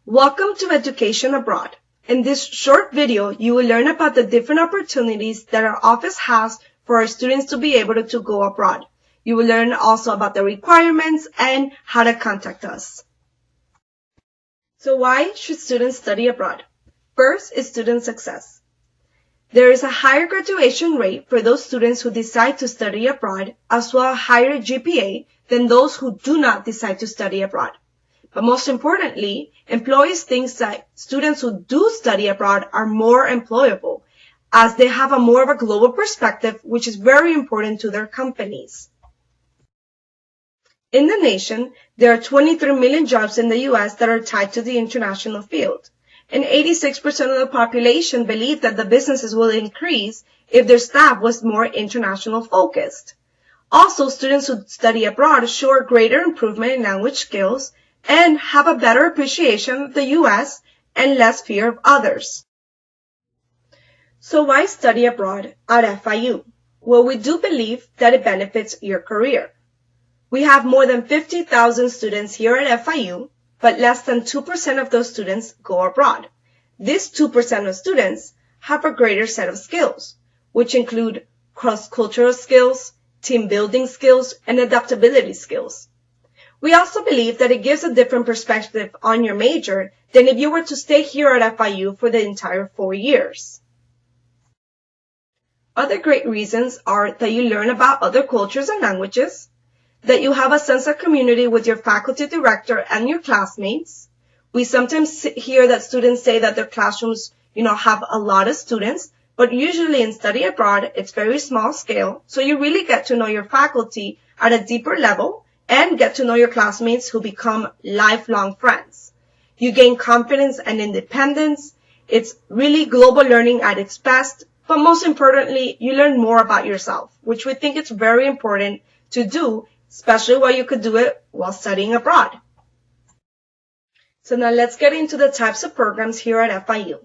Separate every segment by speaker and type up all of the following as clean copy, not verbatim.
Speaker 1: Welcome to Education Abroad. In this short video, you will learn about the different opportunities that our office has for our students to be able to go abroad. You will learn also about the requirements and how to contact us. So why should students study abroad? First is student success. There is a higher graduation rate for those students who decide to study abroad, as well as a higher GPA than those who do not decide to study abroad. But most importantly, employers think that students who do study abroad are more employable, as they have a more of a global perspective, which is very important to their companies. In the nation, there are 23 million jobs in the U.S. that are tied to the international field, and 86% of the population believe that the businesses will increase if their staff was more international focused. Also, students who study abroad show a greater improvement in language skills and have a better appreciation of the U.S. and less fear of others. So why study abroad at FIU? Well, we do believe that it benefits your career. We have more than 50,000 students here at FIU, but less than 2% of those students go abroad. These 2% of students have a greater set of skills, which include cross-cultural skills, team building skills, and adaptability skills. We also believe that it gives a different perspective on your major than if you were to stay here at FIU for the entire 4 years. Other great reasons are that you learn about other cultures and languages, that you have a sense of community with your faculty director and your classmates. We sometimes hear that students say that their classrooms, have a lot of students, but usually in study abroad, it's very small scale, so you really get to know your faculty at a deeper level and get to know your classmates who become lifelong friends. You gain confidence and independence. It's really global learning at its best, but most importantly, you learn more about yourself, which we think it's very important to do, especially while you could do it while studying abroad. So now let's get into the types of programs here at FIU.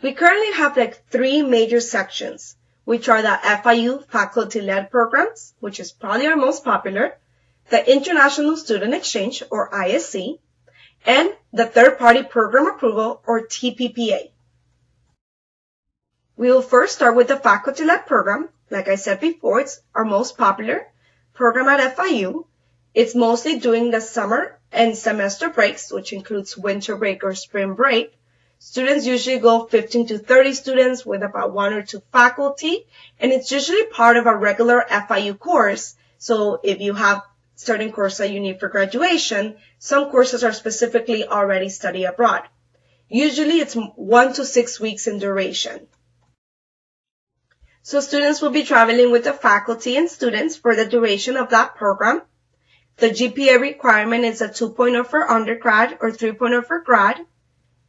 Speaker 1: We currently have 3 major sections, which are the FIU faculty-led programs, which is probably our most popular, the International Student Exchange, or ISC, and the Third-Party Program Approval, or TPPA. We will first start with the faculty-led program. Like I said before, it's our most popular program at FIU. It's mostly during the summer and semester breaks, which includes winter break or spring break. Students usually go 15 to 30 students with about 1 or 2 faculty, and it's usually part of a regular FIU course. So if you have certain courses that you need for graduation, some courses are specifically already study abroad. Usually it's 1 to 6 weeks in duration. So students will be traveling with the faculty and students for the duration of that program. The GPA requirement is a 2.0 for undergrad or 3.0 for grad.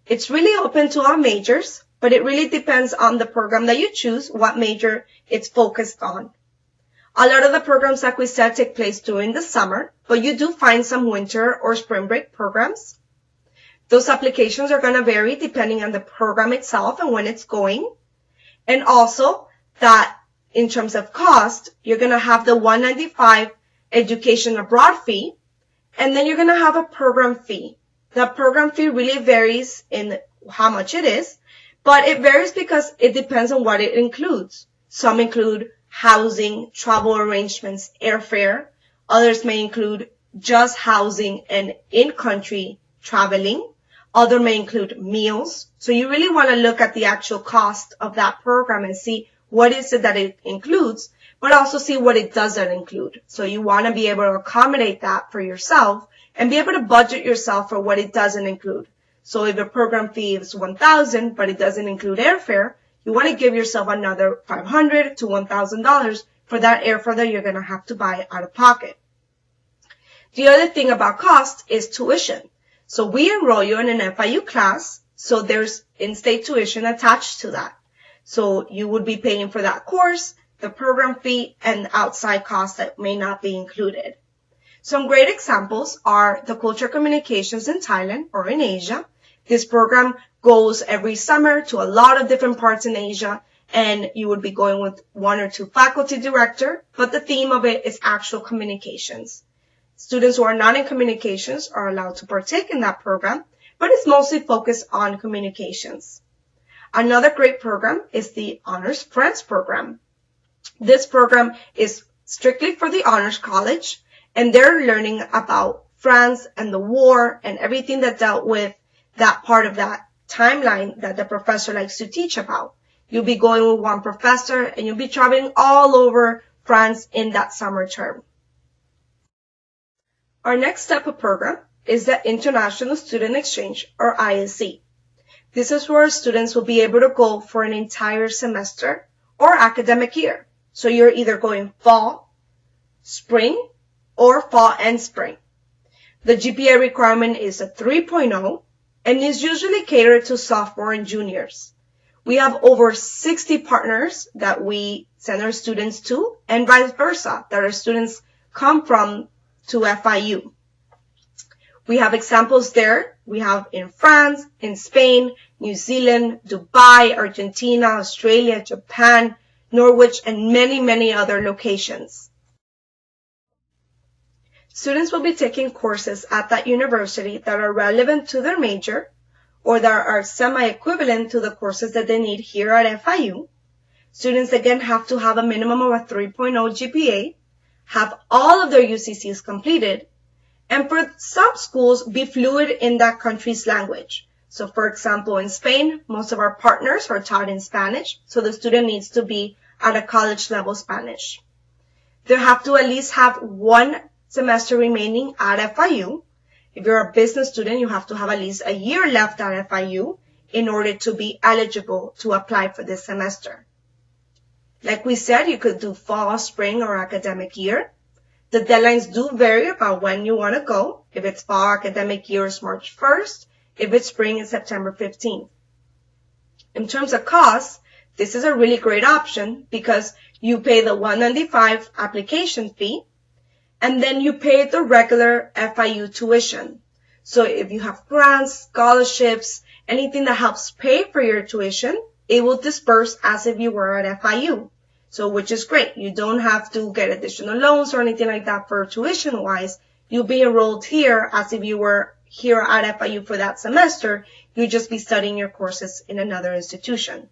Speaker 1: It's really open to all majors, but it really depends on the program that you choose, what major it's focused on. A lot of the programs, like we said, take place during the summer, but you do find some winter or spring break programs. Those applications are going to vary depending on the program itself and when it's going. And also that in terms of cost, you're going to have the $195 education abroad fee, and then you're going to have a program fee. The program fee really varies in how much it is, but it varies because it depends on what it includes. Some include housing, travel arrangements, airfare. Others may include just housing and in-country traveling. Others may include meals. So you really want to look at the actual cost of that program and see what is it that it includes, but also see what it doesn't include. So you want to be able to accommodate that for yourself and be able to budget yourself for what it doesn't include. So if a program fee is $1,000, but it doesn't include airfare, you want to give yourself another $500 to $1,000 for that airfare that you're going to have to buy out of pocket. The other thing about cost is tuition. So we enroll you in an FIU class, so there's in-state tuition attached to that. So you would be paying for that course, the program fee, and outside costs that may not be included. Some great examples are the Culture Communications in Thailand or in Asia. This program goes every summer to a lot of different parts in Asia, and you would be going with 1 or 2 faculty director, but the theme of it is actual communications. Students who are not in communications are allowed to partake in that program, but it's mostly focused on communications. Another great program is the Honors France program. This program is strictly for the Honors College, and they're learning about France and the war and everything that dealt with that part of that timeline that the professor likes to teach about. You'll be going with one professor and you'll be traveling all over France in that summer term. Our next type of program is the International Student Exchange, or ISE. This is where students will be able to go for an entire semester or academic year. So you're either going fall, spring, or fall and spring. The GPA requirement is a 3.0 and is usually catered to sophomore and juniors. We have over 60 partners that we send our students to, and vice versa, that our students come from to FIU. We have examples there. We have in France, in Spain, New Zealand, Dubai, Argentina, Australia, Japan, Norwich, and many, many other locations. Students will be taking courses at that university that are relevant to their major or that are semi-equivalent to the courses that they need here at FIU. Students, again, have to have a minimum of a 3.0 GPA, have all of their UCCs completed, and for some schools, be fluid in that country's language. So, for example, in Spain, most of our partners are taught in Spanish, so the student needs to be at a college level Spanish. They have to at least have one semester remaining at FIU. If you're a business student, you have to have at least a year left at FIU in order to be eligible to apply for this semester. Like we said, you could do fall, spring, or academic year. The deadlines do vary about when you want to go. If it's fall, academic year is March 1st. If it's spring, it's September 15th. In terms of cost, this is a really great option because you pay the $195 application fee, and then you pay the regular FIU tuition. So if you have grants, scholarships, anything that helps pay for your tuition, it will disperse as if you were at FIU. So which is great. You don't have to get additional loans or anything like that for tuition-wise. You'll be enrolled here as if you were here at FIU for that semester. You'll just be studying your courses in another institution.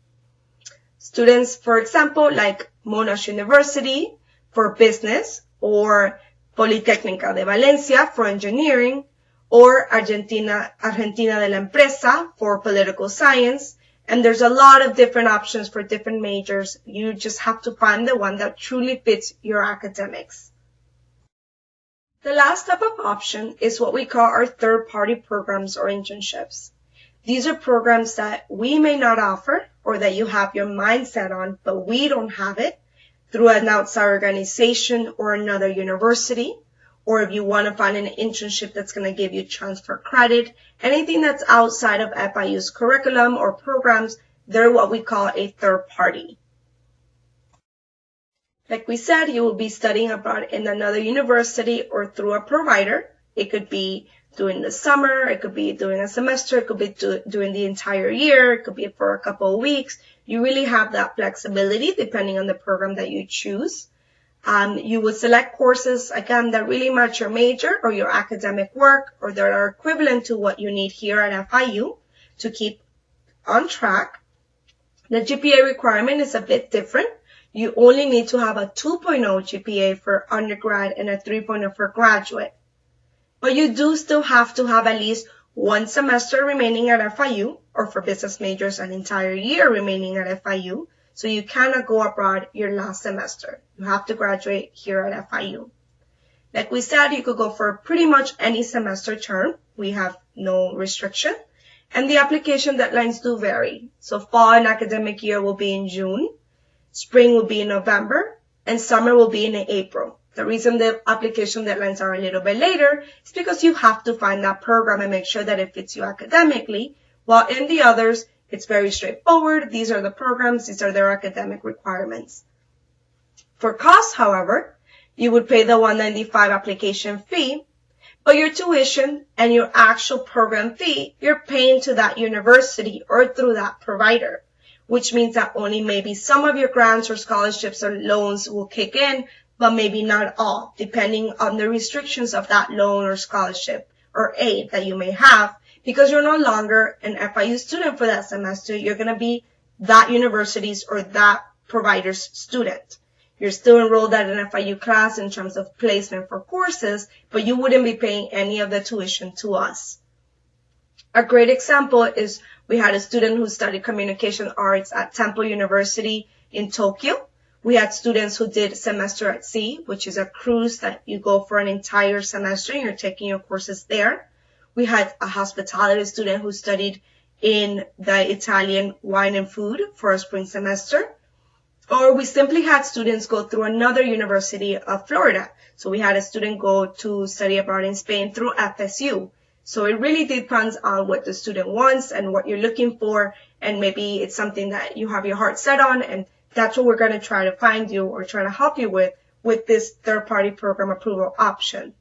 Speaker 1: Students, for example, like Monash University for business, or Politécnica de Valencia for engineering, or Argentina de la Empresa for political science. And there's a lot of different options for different majors. You just have to find the one that truly fits your academics. The last type of option is what we call our third-party programs or internships. These are programs that we may not offer or that you have your mind set on, but we don't have it through an outside organization or another university. Or if you want to find an internship that's going to give you transfer credit, anything that's outside of FIU's curriculum or programs, they're what we call a third party. Like we said, you will be studying abroad in another university or through a provider. It could be during the summer, it could be during a semester, it could be during the entire year, it could be for a couple of weeks. You really have that flexibility depending on the program that you choose. You would select courses, again, that really match your major or your academic work or that are equivalent to what you need here at FIU to keep on track. The GPA requirement is a bit different. You only need to have a 2.0 GPA for undergrad and a 3.0 for graduate. But you do still have to have at least one semester remaining at FIU, or for business majors, an entire year remaining at FIU. So you cannot go abroad your last semester. You have to graduate here at FIU. Like we said, you could go for pretty much any semester term. We have no restriction. And the application deadlines do vary. So fall and academic year will be in June, spring will be in November, and summer will be in April. The reason the application deadlines are a little bit later is because you have to find that program and make sure that it fits you academically, while in the others, it's very straightforward. These are the programs. These are their academic requirements. For cost, however, you would pay the $195 application fee, but your tuition and your actual program fee, you're paying to that university or through that provider, which means that only maybe some of your grants or scholarships or loans will kick in, but maybe not all, depending on the restrictions of that loan or scholarship or aid that you may have, because you're no longer an FIU student for that semester. You're going to be that university's or that provider's student. You're still enrolled at an FIU class in terms of placement for courses, but you wouldn't be paying any of the tuition to us. A great example is we had a student who studied communication arts at Temple University in Tokyo. We had students who did semester at sea, which is a cruise that you go for an entire semester and you're taking your courses there. We had a hospitality student who studied in the Italian wine and food for a spring semester. Or we simply had students go through another university of Florida. So we had a student go to study abroad in Spain through FSU. So it really depends on what the student wants and what you're looking for. And maybe it's something that you have your heart set on, and that's what we're going to try to find you or try to help you with this third-party program approval option.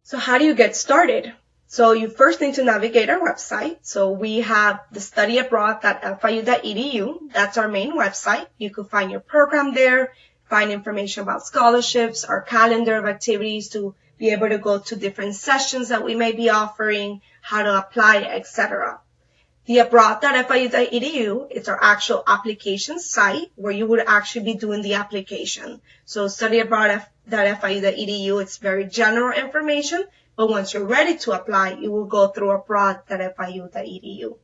Speaker 1: So how do you get started? So you first need to navigate our website. So we have the studyabroad.fiu.edu. That's our main website. You can find your program there, find information about scholarships, our calendar of activities to be able to go to different sessions that we may be offering, how to apply, etc. The abroad.fiu.edu, it's our actual application site where you would actually be doing the application. So studyabroad.fiu.edu, it's very general information, but once you're ready to apply, you will go through abroad.fiu.edu.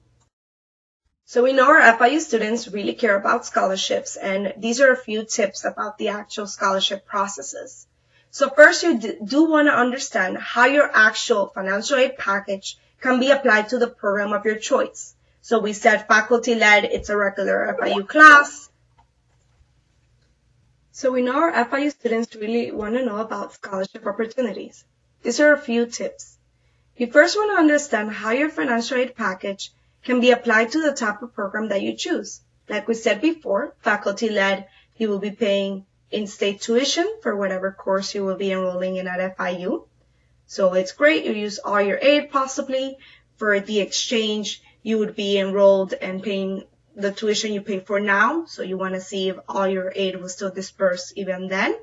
Speaker 1: So we know our FIU students really care about scholarships, and these are a few tips about the actual scholarship processes. So first, you do want to understand how your actual financial aid package can be applied to the program of your choice. So we said faculty-led, it's a regular FIU class. So we know our FIU students really want to know about scholarship opportunities. These are a few tips. You first want to understand how your financial aid package can be applied to the type of program that you choose. Like we said before, faculty-led, you will be paying in-state tuition for whatever course you will be enrolling in at FIU. So it's great. You use all your aid possibly. For the exchange, you would be enrolled and paying the tuition you pay for now. So you want to see if all your aid will still disperse even then.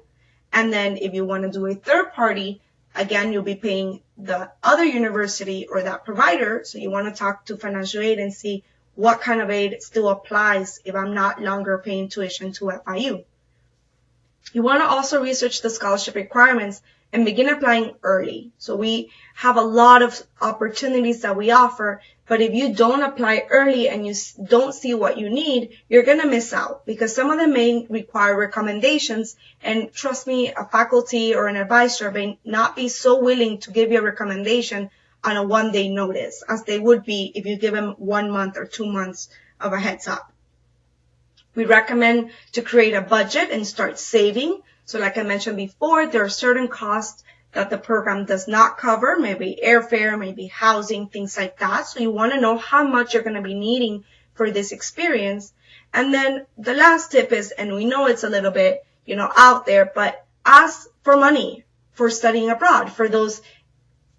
Speaker 1: And then if you want to do a third party, again, you'll be paying the other university or that provider. So you want to talk to financial aid and see what kind of aid still applies if I'm not longer paying tuition to FIU. You want to also research the scholarship requirements and begin applying early. So we have a lot of opportunities that we offer, but if you don't apply early and you don't see what you need, you're going to miss out because some of them may require recommendations. And trust me, a faculty or an advisor may not be so willing to give you a recommendation on a one-day notice as they would be if you give them 1 month or 2 months of a heads up. We recommend to create a budget and start saving. So like I mentioned before, there are certain costs that the program does not cover, maybe airfare, maybe housing, things like that. So you want to know how much you're going to be needing for this experience. And then the last tip is, and we know it's a little bit, out there, but ask for money for studying abroad for those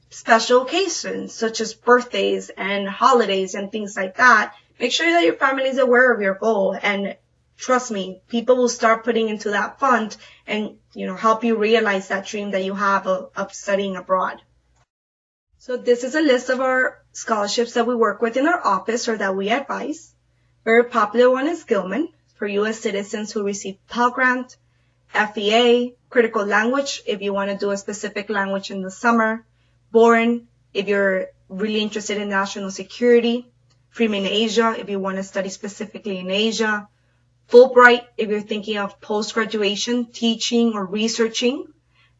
Speaker 1: special occasions such as birthdays and holidays and things like that. Make sure that your family is aware of your goal, and trust me, people will start putting into that fund and, help you realize that dream that you have of studying abroad. So this is a list of our scholarships that we work with in our office or that we advise. Very popular one is Gilman for U.S. citizens who receive Pell Grant, FEA, critical language if you want to do a specific language in the summer, Boren if you're really interested in national security, Freeman Asia if you want to study specifically in Asia, Fulbright if you're thinking of post-graduation teaching or researching,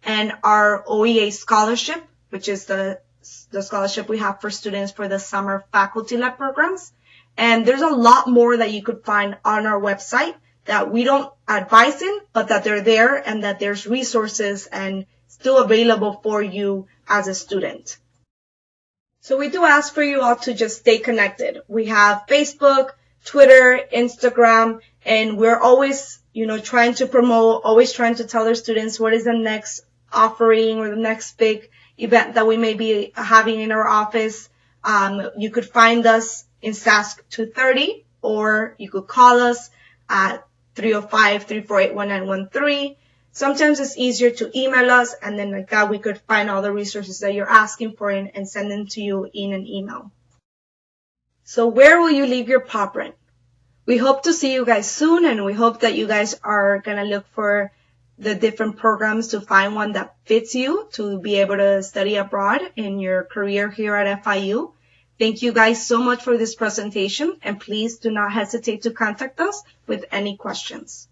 Speaker 1: and our OEA scholarship, which is the scholarship we have for students for the summer faculty-led programs. And there's a lot more that you could find on our website that we don't advise in, but that they're there and that there's resources and still available for you as a student. So we do ask for you all to just stay connected. We have Facebook, Twitter, Instagram, and we're always, trying to promote, always trying to tell our students what is the next offering or the next big event that we may be having in our office. You could find us in Sask 230, or you could call us at 305-348-1913. Sometimes it's easier to email us, and then like that we could find all the resources that you're asking for and send them to you in an email. So where will you leave your pop rent? We hope to see you guys soon, and we hope that you guys are going to look for the different programs to find one that fits you to be able to study abroad in your career here at FIU. Thank you guys so much for this presentation, and please do not hesitate to contact us with any questions.